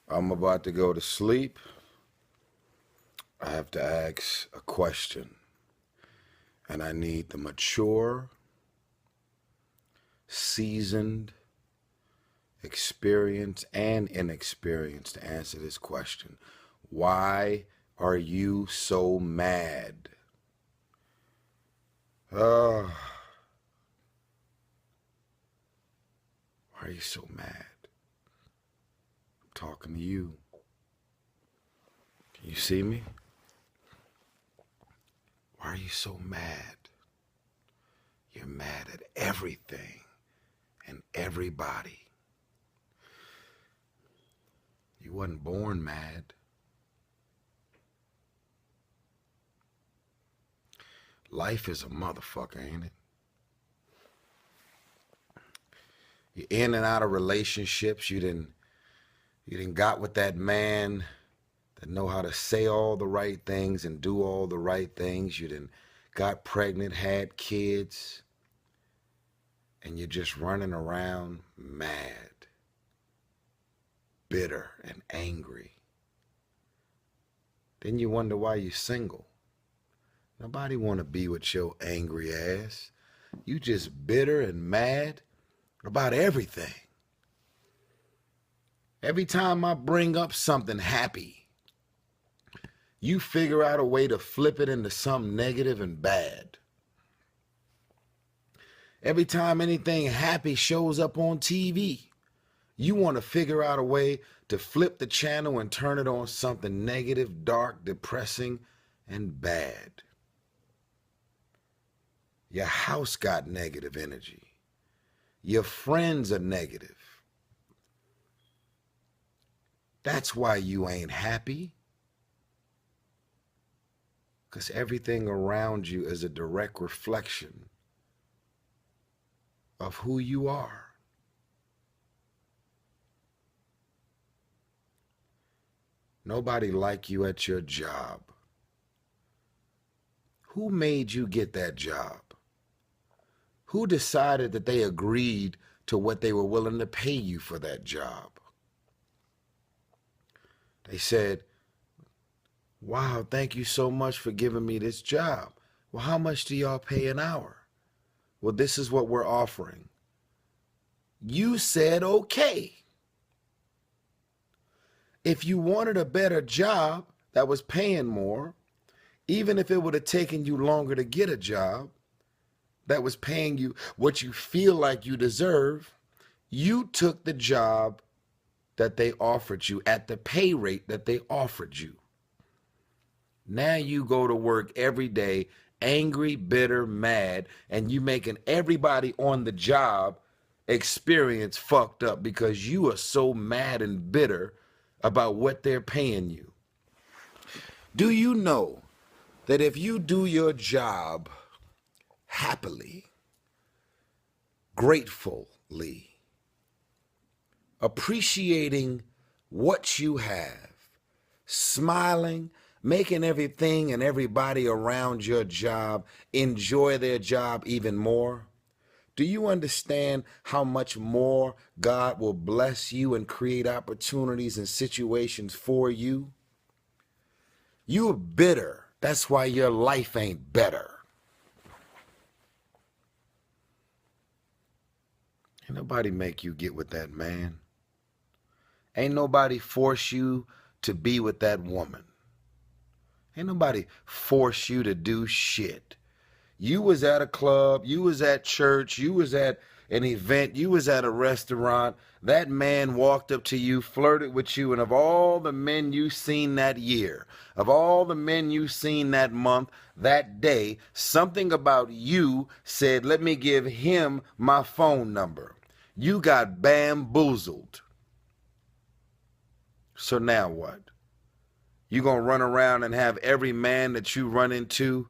I'm about to go to sleep. I have to ask a question, and I need the mature, seasoned, experienced, and inexperienced to answer this question. Why are you so mad? Uh, why are you so mad? I'm talking to you. Can you see me? Why are you so mad? You're mad at everything and everybody. You wasn't born mad. Life is a motherfucker, ain't it? You're in and out of relationships. You didn't got with that man that know how to say all the right things and do all the right things. You didn't got pregnant, had kids, and you're just running around mad, bitter, and angry. Then you wonder why you're single. Nobody want to be with your angry ass. You just bitter and mad about everything. Every time I bring up something happy, you figure out a way to flip it into something negative and bad. Every time anything happy shows up on TV, you want to figure out a way to flip the channel and turn it on something negative, dark, depressing, and bad. Your house got negative energy. Your friends are negative. That's why you ain't happy. Because everything around you is a direct reflection of who you are. Nobody like you at your job. Who made you get that job? Who decided that they agreed to what they were willing to pay you for that job? They said, wow, thank you so much for giving me this job. Well, how much do y'all pay an hour? Well, this is what we're offering. You said okay. If you wanted a better job that was paying more, even if it would have taken you longer to get a job that was paying you what you feel like you deserve, you took the job that they offered you at the pay rate that they offered you. Now you go to work every day angry, bitter, mad, and you making everybody on the job experience fucked up because you are so mad and bitter about what they're paying you. Do you know that if you do your job happily, gratefully, appreciating what you have, smiling, making everything and everybody around your job enjoy their job even more? Do you understand how much more God will bless you and create opportunities and situations for you? You're bitter. That's why your life ain't better. Ain't nobody make you get with that man. Ain't nobody force you to be with that woman. Ain't nobody force you to do shit. You was at a club, you was at church, you was at an event, you was at a restaurant. That man walked up to you, flirted with you, and of all the men you seen that year, of all the men you seen that month, that day, something about you said, let me give him my phone number. You got bamboozled. So now what? You gonna run around and have every man that you run into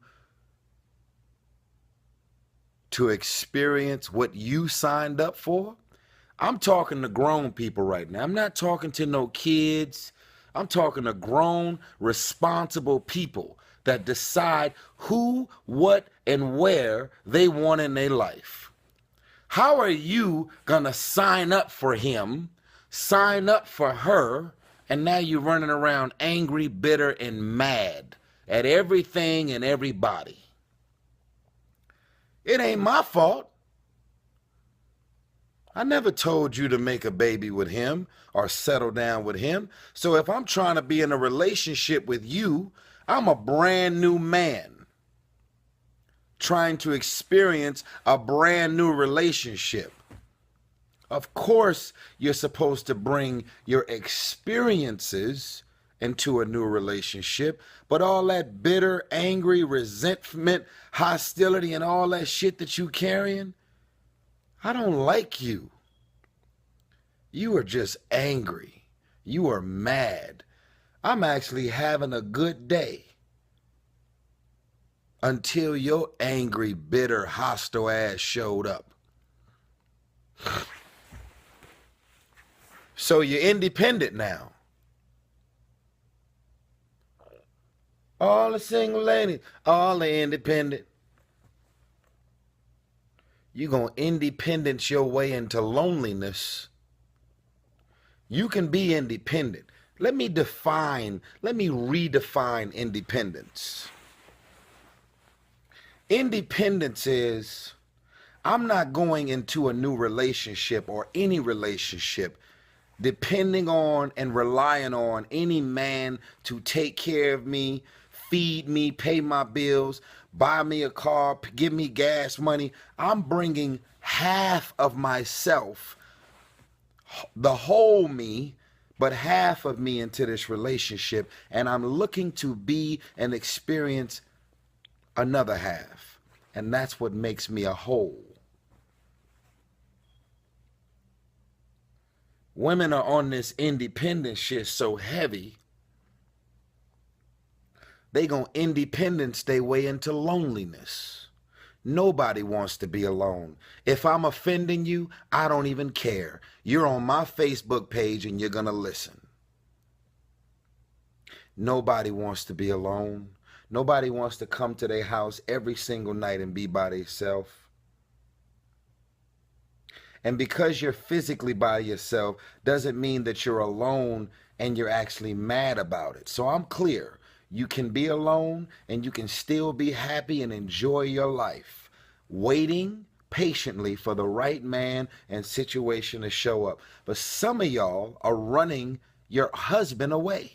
to experience what you signed up for? I'm talking to grown people right now. I'm not talking to no kids. I'm talking to grown, responsible people that decide who, what, and where they want in their life. How are you gonna sign up for him, sign up for her, And now you're running around angry, bitter, and mad at everything and everybody. It ain't my fault. I never told you to make a baby with him or settle down with him. So if I'm trying to be in a relationship with you, I'm a brand new man trying to experience a brand new relationship. Of course, you're supposed to bring your experiences into a new relationship, but all that bitter, angry, resentment, hostility, and all that shit that you carrying, I don't like you. You are just angry. You are mad. I'm actually having a good day until your angry, bitter, hostile ass showed up. So you're independent now. All the single ladies, all the independent. You're going to independence your way into loneliness. You can be independent. Let me redefine independence. Independence is, I'm not going into a new relationship or any relationship depending on and relying on any man to take care of me, feed me, pay my bills, buy me a car, give me gas money. I'm bringing half of myself, the whole me, but half of me into this relationship, and I'm looking to be and experience another half. And that's what makes me a whole. Women are on this independent shit so heavy, they gonna independence their way into loneliness. Nobody wants to be alone. If I'm offending you, I don't even care. You're on my Facebook page and you're gonna listen. Nobody wants to be alone. Nobody wants to come to their house every single night and be by themselves. And because you're physically by yourself doesn't mean that you're alone and you're actually mad about it. So I'm clear. You can be alone and you can still be happy and enjoy your life, waiting patiently for the right man and situation to show up. But some of y'all are running your husband away.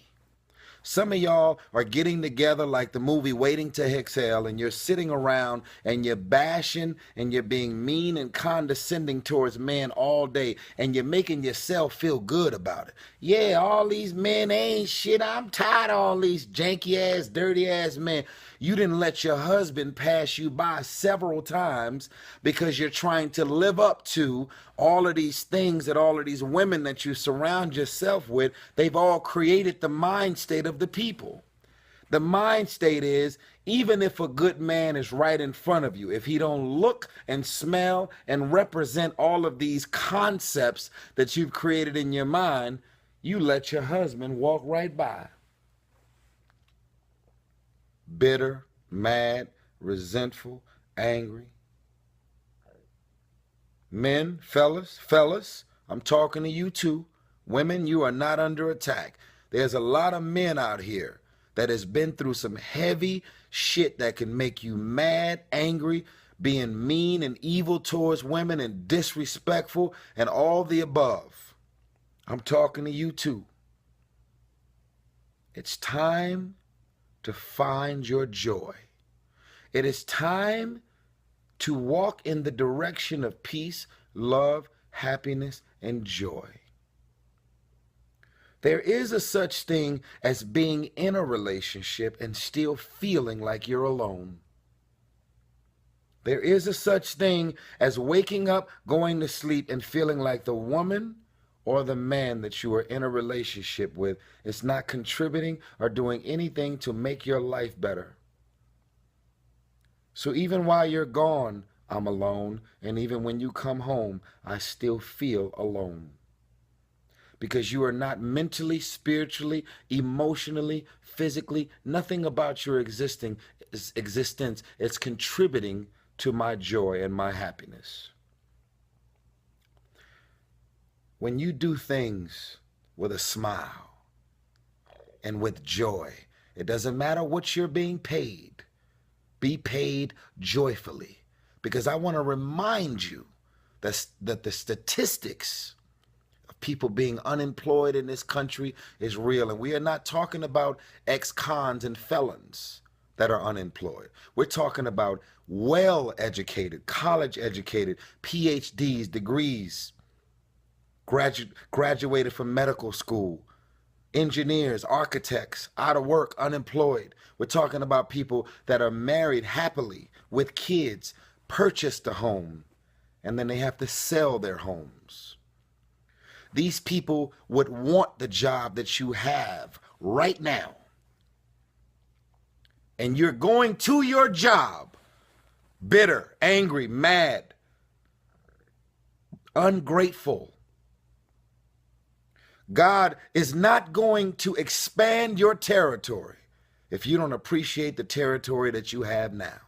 Some of y'all are getting together like the movie Waiting to Exhale, and you're sitting around and you're bashing and you're being mean and condescending towards men all day, and you're making yourself feel good about it. Yeah, all these men ain't shit. I'm tired of all these janky ass, dirty ass men. You didn't let your husband pass you by several times because you're trying to live up to all of these things that all of these women that you surround yourself with, they've all created the mind state of the people. The mind state is, even if a good man is right in front of you, if he don't look and smell and represent all of these concepts that you've created in your mind, you let your husband walk right by. Bitter, mad, resentful, angry. Men, fellas, I'm talking to you too. Women, you are not under attack. There's a lot of men out here that has been through some heavy shit that can make you mad, angry, being mean and evil towards women and disrespectful and all the above. I'm talking to you too. It's time to find your joy. It is time to walk in the direction of peace, love, happiness, and joy. There is a such thing as being in a relationship and still feeling like you're alone. There is a such thing as waking up, going to sleep, and feeling like the woman or the man that you are in a relationship with is not contributing or doing anything to make your life better. So even while you're gone, I'm alone, and even when you come home, I still feel alone. Because you are not mentally, spiritually, emotionally, physically, nothing about your existence is contributing to my joy and my happiness. When you do things with a smile, and with joy. It doesn't matter what you're being paid. Be paid joyfully. Because I want to remind you that the statistics of people being unemployed in this country is real. And we are not talking about ex-cons and felons that are unemployed. We're talking about well-educated, college-educated, PhDs, degrees, graduated from medical school, engineers, architects, out of work, unemployed. We're talking about people that are married happily with kids, purchased a home, and then they have to sell their homes. These people would want the job that you have right now. And you're going to your job bitter, angry, mad, ungrateful. God is not going to expand your territory if you don't appreciate the territory that you have now.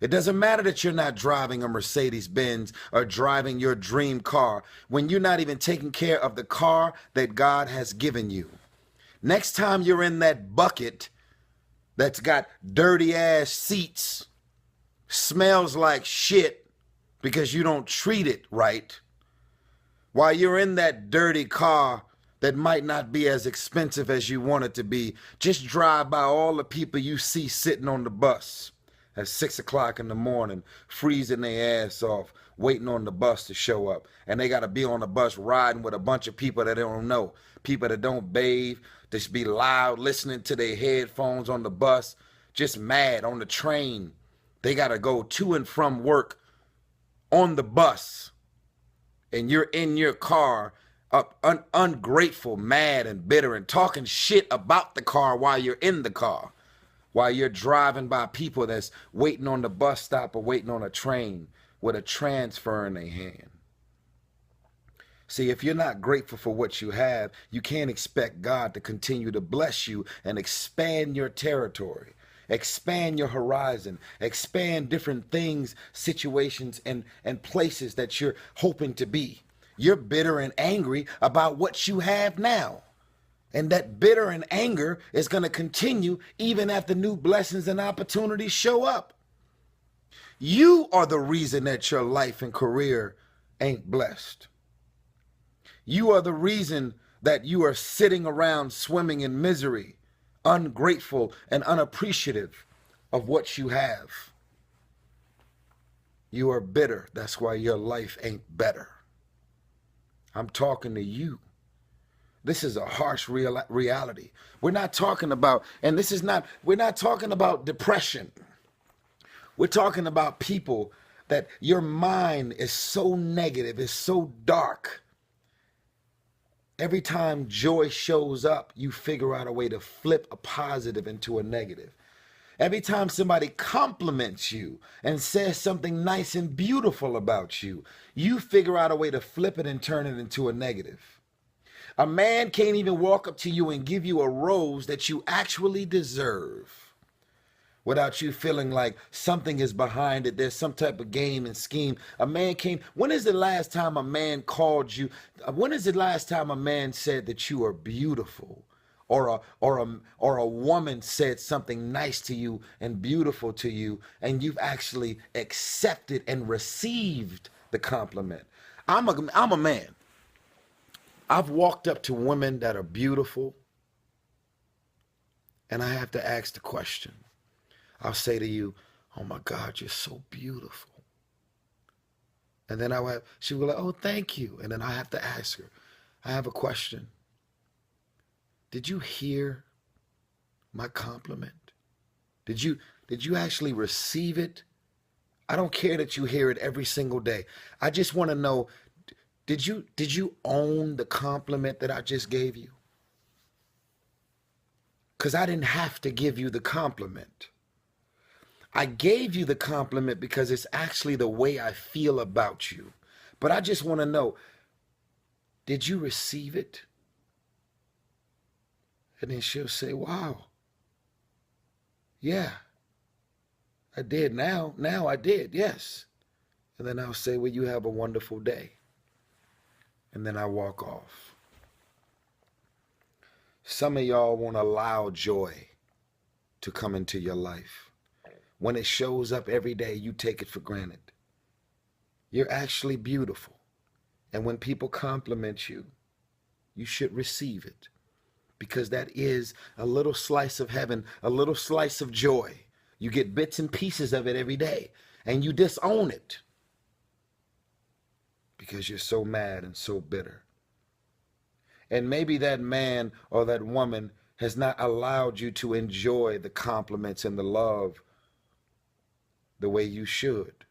It doesn't matter that you're not driving a Mercedes-Benz or driving your dream car when you're not even taking care of the car that God has given you. Next time you're in that bucket that's got dirty ass seats, smells like shit because you don't treat it right, while you're in that dirty car that might not be as expensive as you want it to be, just drive by all the people you see sitting on the bus at 6 o'clock in the morning, freezing their ass off, waiting on the bus to show up. And they got to be on the bus riding with a bunch of people that they don't know, people that don't bathe, just be loud, listening to their headphones on the bus, just mad on the train. They got to go to and from work on the bus. And you're in your car, ungrateful, mad, and bitter, and talking shit about the car while you're in the car, while you're driving by people that's waiting on the bus stop or waiting on a train with a transfer in their hand. See, if you're not grateful for what you have, you can't expect God to continue to bless you and expand your territory, expand your horizon, expand different things, situations, and places that you're hoping to be. You're bitter and angry about what you have now. And that bitter and anger is going to continue even after new blessings and opportunities show up. You are the reason that your life and career ain't blessed. You are the reason that you are sitting around swimming in misery, ungrateful and unappreciative of what you have. You are bitter. That's why your life ain't better. I'm talking to you. This is a harsh reality. We're not talking about, and we're not talking about depression. We're talking about people that your mind is so negative, is so dark. Every time joy shows up, you figure out a way to flip a positive into a negative. Every time somebody compliments you and says something nice and beautiful about you, you figure out a way to flip it and turn it into a negative. A man can't even walk up to you and give you a rose that you actually deserve without you feeling like something is behind it. There's some type of game and scheme. A man came. When is the last time a man called you? When is the last time a man said that you are beautiful? Or a woman said something nice to you and beautiful to you, and you've actually accepted and received the compliment. I'm a man. I've walked up to women that are beautiful, and I have to ask the question. I'll say to you, "Oh my God, you're so beautiful." And then she will be like, "Oh, thank you." And then I have to ask her, I have a question. Did you hear my compliment? Did you actually receive it? I don't care that you hear it every single day. I just want to know, did you own the compliment that I just gave you? Because I didn't have to give you the compliment. I gave you the compliment because it's actually the way I feel about you. But I just want to know, did you receive it? And then she'll say, "Wow, yeah, I did. Now I did, yes." And then I'll say, "Well, you have a wonderful day." And then I walk off. Some of y'all won't allow joy to come into your life. When it shows up every day, you take it for granted. You're actually beautiful. And when people compliment you, you should receive it, because that is a little slice of heaven, a little slice of joy. You get bits and pieces of it every day, and you disown it because you're so mad and so bitter. And maybe that man or that woman has not allowed you to enjoy the compliments and the love the way you should.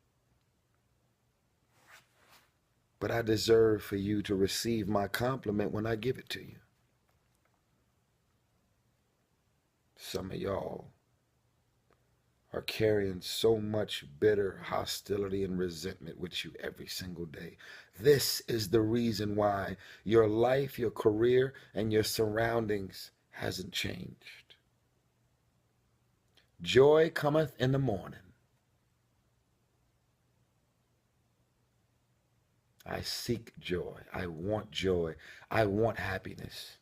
But I deserve for you to receive my compliment when I give it to you. Some of y'all are carrying so much bitter hostility and resentment with you every single day. This is the reason why your life, your career, and your surroundings hasn't changed. Joy cometh in the morning. I seek joy. I want joy. I want happiness.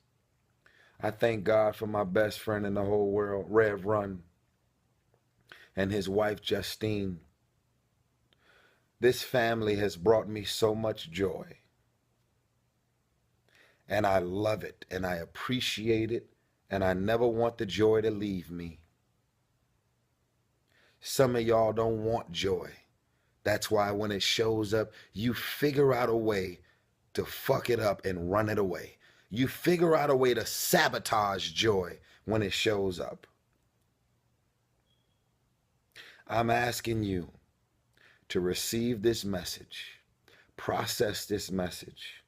I thank God for my best friend in the whole world, Rev Run, and his wife, Justine. This family has brought me so much joy. And I love it, and I appreciate it, and I never want the joy to leave me. Some of y'all don't want joy. That's why when it shows up, you figure out a way to fuck it up and run it away. You figure out a way to sabotage joy when it shows up. I'm asking you to receive this message, process this message,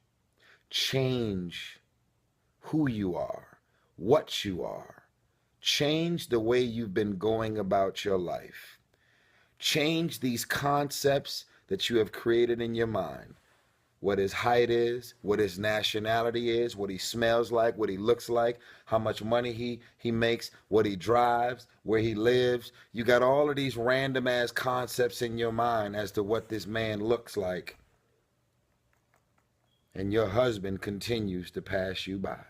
change who you are, what you are, change the way you've been going about your life, change these concepts that you have created in your mind. What his height is, what his nationality is, what he smells like, what he looks like, how much money he makes, what he drives, where he lives. You got all of these random ass concepts in your mind as to what this man looks like. And your husband continues to pass you by.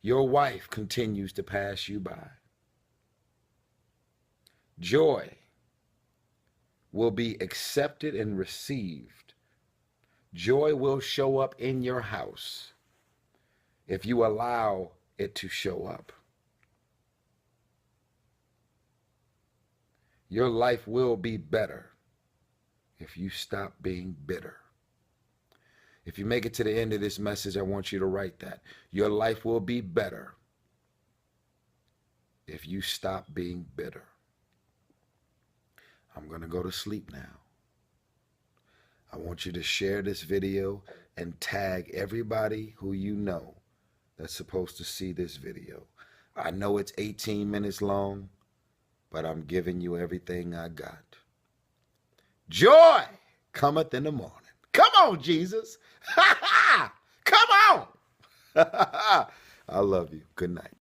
Your wife continues to pass you by. Joy will be accepted and received. Joy will show up in your house if you allow it to show up. Your life will be better if you stop being bitter. If you make it to the end of this message, I want you to write that. Your life will be better if you stop being bitter. I'm going to go to sleep now. I want you to share this video and tag everybody who you know that's supposed to see this video. I know it's 18 minutes long, but I'm giving you everything I got. Joy cometh in the morning. Come on, Jesus. Come on. I love you. Good night.